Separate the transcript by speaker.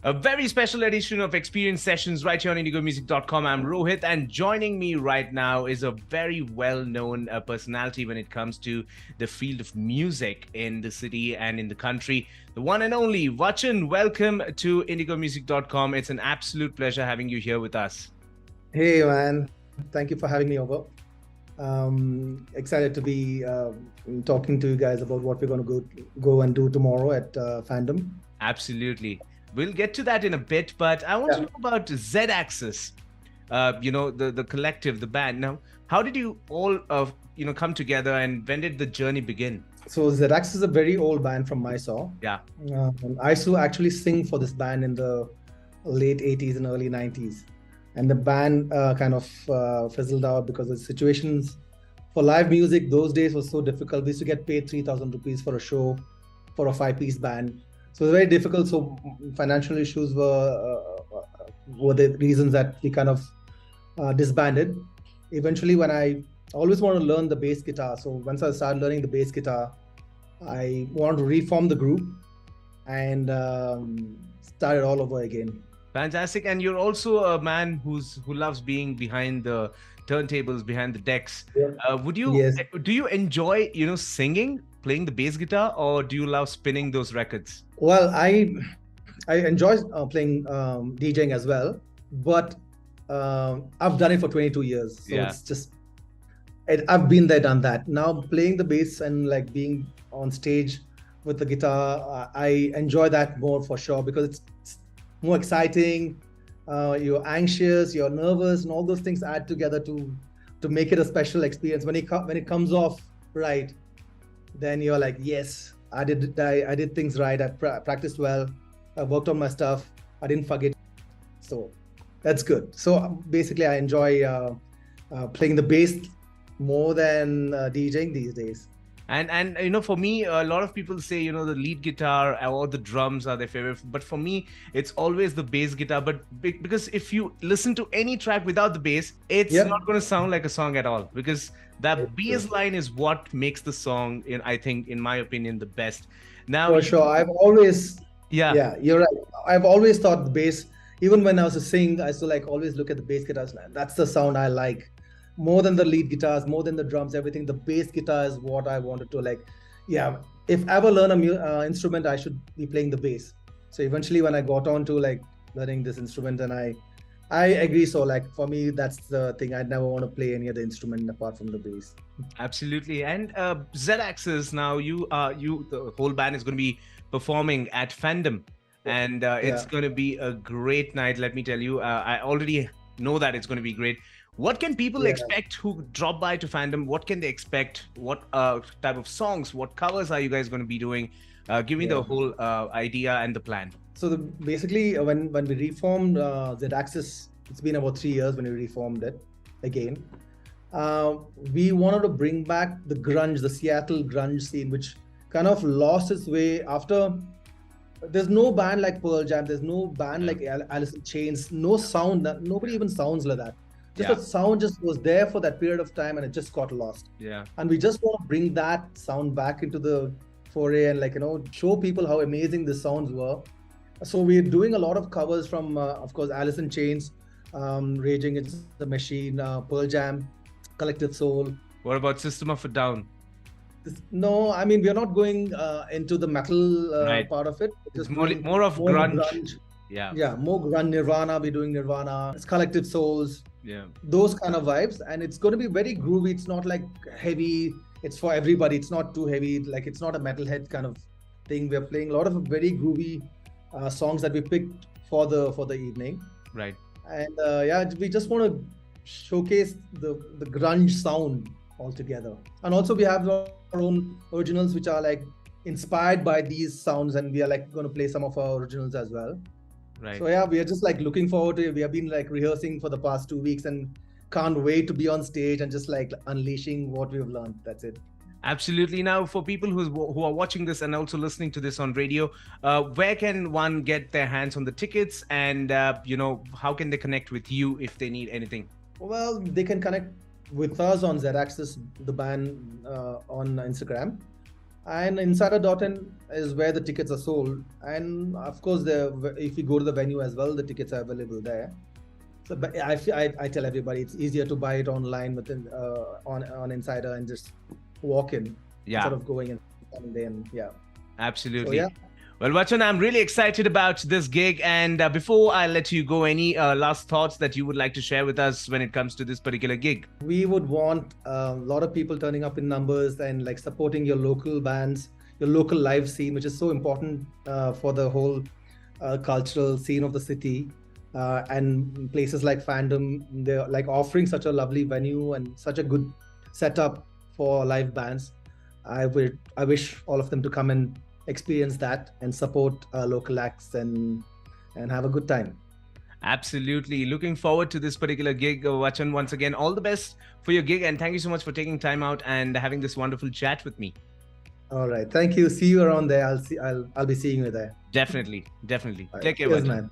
Speaker 1: A very special edition of Xperience Sessions right here on indigomusic.com. I'm Rohit, and joining me right now is a very well-known personality when it comes to the field of music in the city and in the country. The one and only Vachan. Welcome to indigomusic.com. It's an absolute pleasure having you here with us.
Speaker 2: Hey man, thank you for having me over. Excited to be talking to you guys about what we're going to go and do tomorrow at Fandom.
Speaker 1: Absolutely. We'll get to that in a bit, but I want to know about Z-Axis, the collective, the band. Now, how did you all, come together, and when did the journey begin?
Speaker 2: So Z-Axis is a very old band from Mysore.
Speaker 1: Yeah.
Speaker 2: I used to actually sing for this band in the late 80s and early 90s. And the band kind of fizzled out because the situations for live music those days was so difficult. We used to get paid 3,000 rupees for a show for a 5-piece band. So it was very difficult. So financial issues were the reasons that we kind of disbanded. Eventually, when I always wanted to learn the bass guitar. So once I started learning the bass guitar, I wanted to reform the group and started all over again.
Speaker 1: Fantastic. And you're also a man who loves being behind the turntables, behind the decks.
Speaker 2: Yeah.
Speaker 1: Do you enjoy, singing, playing the bass guitar, or do you love spinning those records?
Speaker 2: Well, I enjoy playing DJing as well, but I've done it for 22 years. So it's just, I've been there, done that. Now playing the bass and like being on stage with the guitar, I enjoy that more for sure, because it's more exciting. You're anxious, you're nervous, and all those things add together to make it a special experience. When it comes off right, then you're like, yes, I did things right. I practiced well. I worked on my stuff. I didn't forget. So that's good. So basically, I enjoy playing the bass more than DJing these days.
Speaker 1: And for me, a lot of people say, the lead guitar or the drums are their favorite. But for me, it's always the bass guitar. But because if you listen to any track without the bass, it's not going to sound like a song at all. Because that bass line is what makes the song, I think, in my opinion, the best. Now,
Speaker 2: for sure, I've always, yeah, you're right. I've always thought the bass, even when I was singing, I used to always look at the bass guitars. That's the sound I like. More than the lead guitars, more than the drums, everything. The bass guitar is what I wanted to like. Yeah, if I ever learn a instrument, I should be playing the bass. So eventually, when I got on to learning this instrument, and I agree. So for me, that's the thing. I'd never want to play any other instrument apart from the bass.
Speaker 1: Absolutely. And Z-Axis, now the whole band is going to be performing at Fandom, and it's going to be a great night. Let me tell you, I already know that it's going to be great. What can people expect who drop by to Fandom? What can they expect? What type of songs, what covers are you guys going to be doing? Give me the whole idea and the plan.
Speaker 2: So basically, when we reformed Z-Axis, it's been about 3 years when we reformed it again. We wanted to bring back the grunge, the Seattle grunge scene, which kind of lost its way after. There's no band like Pearl Jam. There's no band like Alice in Chains. No sound. Nobody even sounds like that. The sound just was there for that period of time, and it just got lost.
Speaker 1: Yeah.
Speaker 2: And we just want to bring that sound back into the foray and show people how amazing the sounds were. So we're doing a lot of covers from, of course, Alice in Chains, Rage Against the Machine, Pearl Jam, Collective Soul.
Speaker 1: What about System of a Down?
Speaker 2: No, I mean, we're not going into the metal part of it.
Speaker 1: It's more of grunge.
Speaker 2: Yeah, more grunge. Nirvana, we're doing Nirvana. It's Collective Souls.
Speaker 1: Yeah,
Speaker 2: those kind of vibes, and it's going to be very groovy. It's not like heavy. It's for everybody. It's not too heavy. It's not a metalhead kind of thing. We're playing a lot of very groovy songs that we picked for the evening.
Speaker 1: Right.
Speaker 2: And we just want to showcase the grunge sound altogether. And also we have our own originals which are inspired by these sounds, and we are going to play some of our originals as well.
Speaker 1: Right.
Speaker 2: So we are just looking forward to it. We have been rehearsing for the past 2 weeks and can't wait to be on stage and just unleashing what we've learned. That's it.
Speaker 1: Absolutely. Now, for people who are watching this and also listening to this on radio, where can one get their hands on the tickets, and how can they connect with you if they need anything?
Speaker 2: Well, they can connect with us on Z-Axis, the band, on Instagram. And insider.in is where the tickets are sold. And of course, if you go to the venue as well, the tickets are available there. So, but I tell everybody it's easier to buy it online within on Insider and just walk in instead of going and then
Speaker 1: Absolutely.
Speaker 2: So,
Speaker 1: Well, Vachan, I'm really excited about this gig. And before I let you go, any last thoughts that you would like to share with us when it comes to this particular gig?
Speaker 2: We would want a lot of people turning up in numbers and like supporting your local bands, your local live scene, which is so important for the whole cultural scene of the city. And places like Fandom, they're like offering such a lovely venue and such a good setup for live bands. I wish all of them to come and experience that and support local acts and have a good time.
Speaker 1: Absolutely. Looking forward to this particular gig, Vachan. Once again, all the best for your gig, and thank you so much for taking time out and having this wonderful chat with me.
Speaker 2: All right. Thank you. See you around there. I'll be seeing you there.
Speaker 1: Definitely.
Speaker 2: Right.
Speaker 1: Take care,
Speaker 2: Cheers,
Speaker 1: Vachan.
Speaker 2: man.